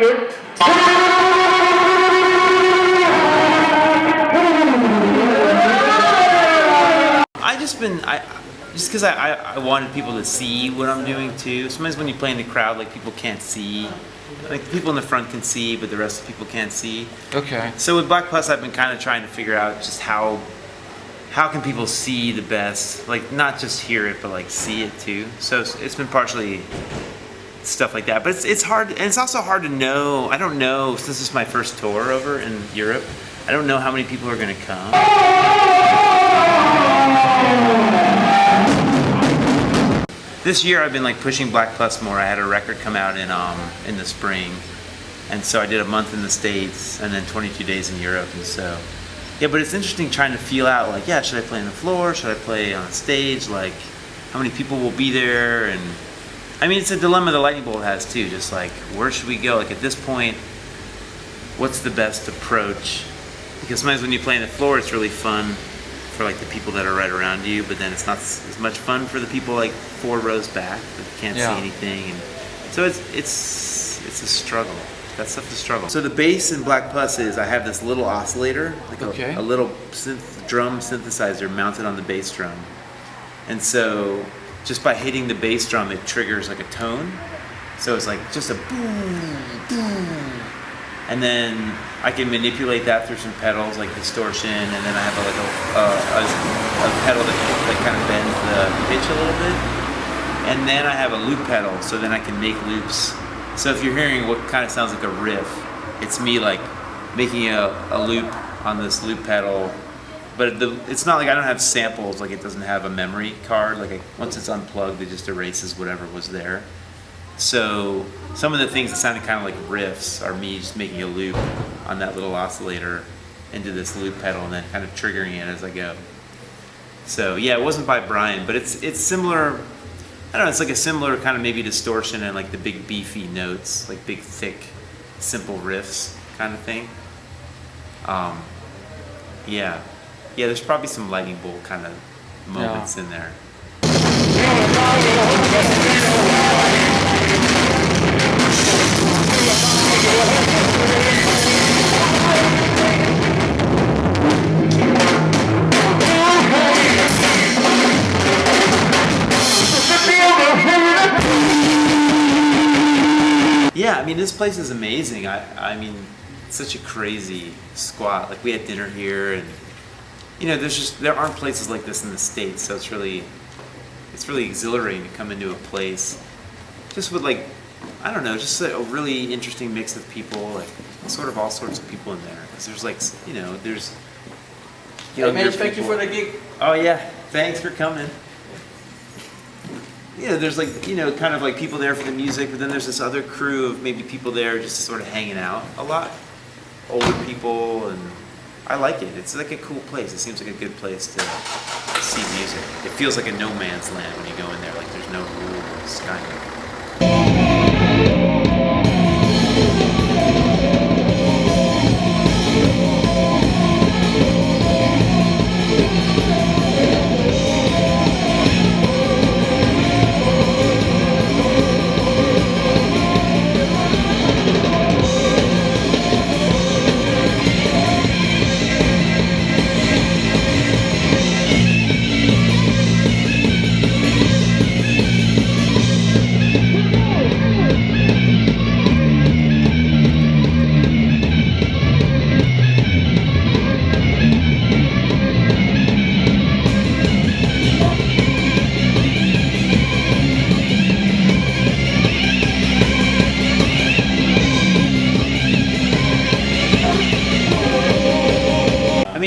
it. Just because I wanted people to see what I'm doing too. Sometimes when you play in the crowd, like people can't see. Like the people in the front can see, but the rest of the people can't see. Okay. So with Black Pus, I've been kind of trying to figure out just how can people see the best, like not just hear it, but like see it too. So it's been partially stuff like that, but it's hard, and it's also hard to know. I don't know, since this is my first tour over in Europe, I don't know how many people are going to come. This year I've been like pushing Black Pus more. I had a record come out in the spring, and so I did a month in the States and then 22 days in Europe, and so yeah. But it's interesting trying to feel out, like, yeah, should I play on the floor? Should I play on a stage? Like, how many people will be there? And I mean, it's a dilemma the Lightning Bolt has too. Just like, where should we go? Like at this point, what's the best approach? Because sometimes when you play on the floor, it's really fun for like the people that are right around you, but then it's not as much fun for the people like 4 rows back that can't see anything. And so it's a struggle. That stuff's a struggle. So the bass in Black Pus is, I have this little oscillator, like a little drum synthesizer mounted on the bass drum, and so just by hitting the bass drum, it triggers like a tone. So it's like just a boom, boom. And then I can manipulate that through some pedals like distortion, and then I have a pedal that kind of bends the pitch a little bit. And then I have a loop pedal, so then I can make loops. So if you're hearing what kind of sounds like a riff, it's me like making a loop on this loop pedal. But it's not like I don't have samples, like it doesn't have a memory card. Like once it's unplugged, it just erases whatever was there. So some of the things that sounded kind of like riffs are me just making a loop on that little oscillator into this loop pedal and then kind of triggering it as I go. So yeah, it wasn't by Brian, but it's similar. I don't know, it's like a similar kind of maybe distortion and like the big beefy notes, like big thick, simple riffs kind of thing. Yeah, there's probably some Lightning Bolt kind of moments in there. Yeah, I mean, this place is amazing. I mean, it's such a crazy squat. Like, we had dinner here, and you know, there aren't places like this in the States, so it's really exhilarating to come into a place just with, like, I don't know, just a really interesting mix of people, like sort of all sorts of people in there. Because there's like, you know, there's Hey man, thank you for the gig. Oh yeah, thanks for coming. Yeah, there's like, you know, kind of like people there for the music, but then there's this other crew of maybe people there just sort of hanging out a lot. Older people, and I like it. It's like a cool place. It seems like a good place to see music. It feels like a no man's land when you go in there, like there's no rules, kind of.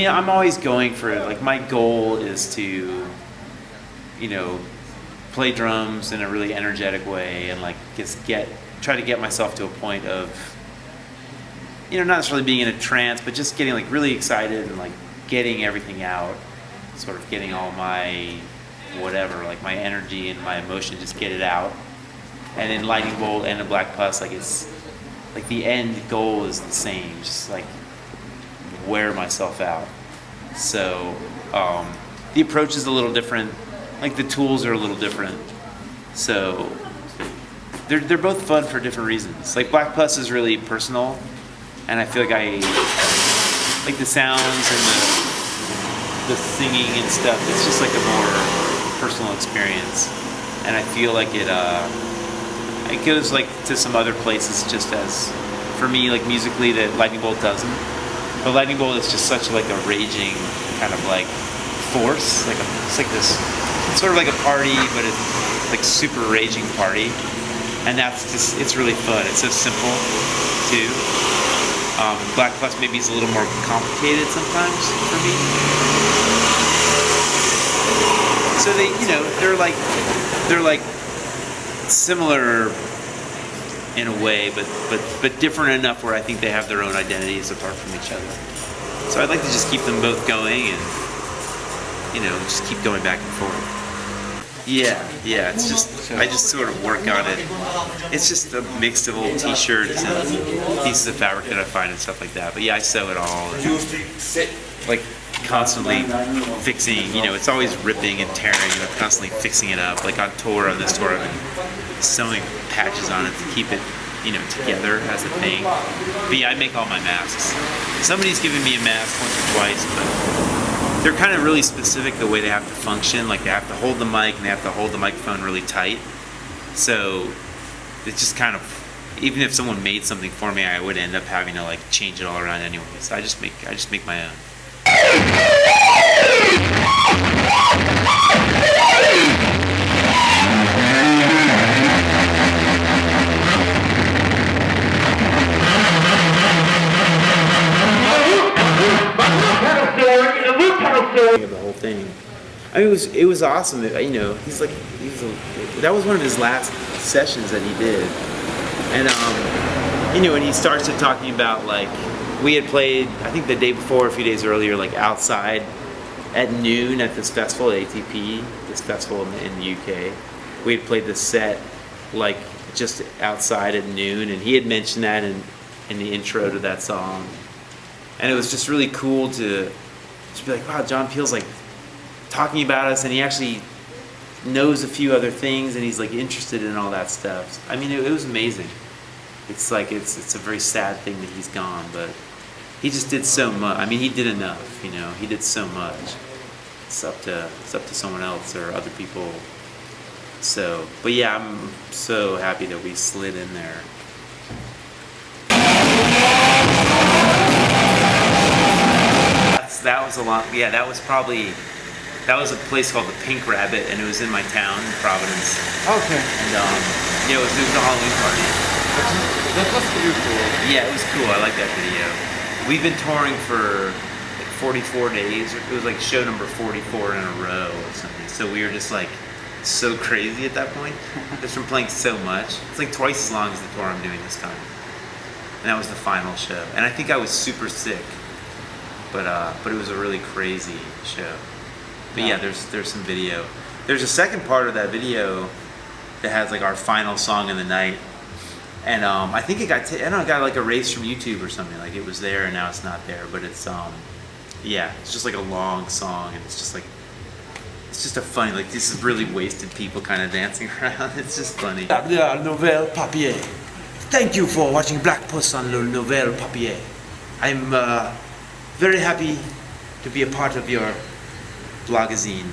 I'm always going for it. Like, my goal is to, you know, play drums in a really energetic way and like try to get myself to a point of, you know, not necessarily being in a trance, but just getting like really excited and like getting everything out, sort of getting all my whatever, like my energy and my emotion, just get it out. And in Lightning Bolt and in Black Pus, like it's like the end goal is the same, just like wear myself out. So the approach is a little different, like the tools are a little different. So they're both fun for different reasons. Like Black Pus is really personal, and I feel like I like the sounds and the singing and stuff. It's just like a more personal experience, and I feel like it goes like to some other places just as, for me, like musically, that Lightning Bolt doesn't. But Lightning Bolt is just such like a raging kind of like force. It's like this, it's sort of like a party, but it's like super raging party. And that's just, it's really fun. It's so simple too. Black Pus maybe is a little more complicated sometimes for me. So they, you know, they're like similar in a way, but different enough where I think they have their own identities apart from each other. So I'd like to just keep them both going and, you know, just keep going back and forth. Yeah, it's just, I just sort of work on it. It's just a mix of old t-shirts and pieces of fabric that I find and stuff like that. But yeah, I sew it all. And, like, constantly fixing, you know, it's always ripping and tearing, and I'm constantly fixing it up. Like on this tour, I've been sewing patches on it to keep it, you know, together as a thing. But yeah, I make all my masks. Somebody's given me a mask once or twice, but they're kind of really specific the way they have to function. Like they have to hold the mic and they have to hold the microphone really tight. So it's just kind of, even if someone made something for me, I would end up having to like change it all around anyway. So I just make my own. Of the whole thing. I mean, it was awesome. You know, that was one of his last sessions that he did, and you know, when he starts to talking about like we had played, I think the day before, a few days earlier, like outside at noon at this festival, ATP, this festival in the UK. We had played the set like just outside at noon, and he had mentioned that in the intro to that song, and it was just really cool to be like, wow, John Peel's like talking about us, and he actually knows a few other things, and he's like interested in all that stuff. I mean, it was amazing. It's like it's a very sad thing that he's gone, but he just did so much. I mean, he did enough, you know. He did so much. It's up to someone else or other people. So, but yeah, I'm so happy that we slid in there. That was a lot. Yeah, that was a place called the Pink Rabbit, and it was in my town, Providence. Okay. And yeah, it was a Halloween party. That was pretty cool. Yeah, it was cool. I like that video. We've been touring for like 44 days. It was like show number 44 in a row or something. So we were just like so crazy at that point, just from playing so much. It's like twice as long as the tour I'm doing this time. And that was the final show. And I think I was super sick. But it was a really crazy show. But yeah, there's some video. There's a second part of that video that has like our final song of the night, and I think it got got like erased from YouTube or something. Like it was there and now it's not there. But it's yeah, it's just like a long song, and it's just a funny, like this is really wasted people kind of dancing around. It's just funny. La Nouvelle Papier. Thank you for watching Black Pus on Le Nouvelle Papier. I'm very happy to be a part of your blogazine.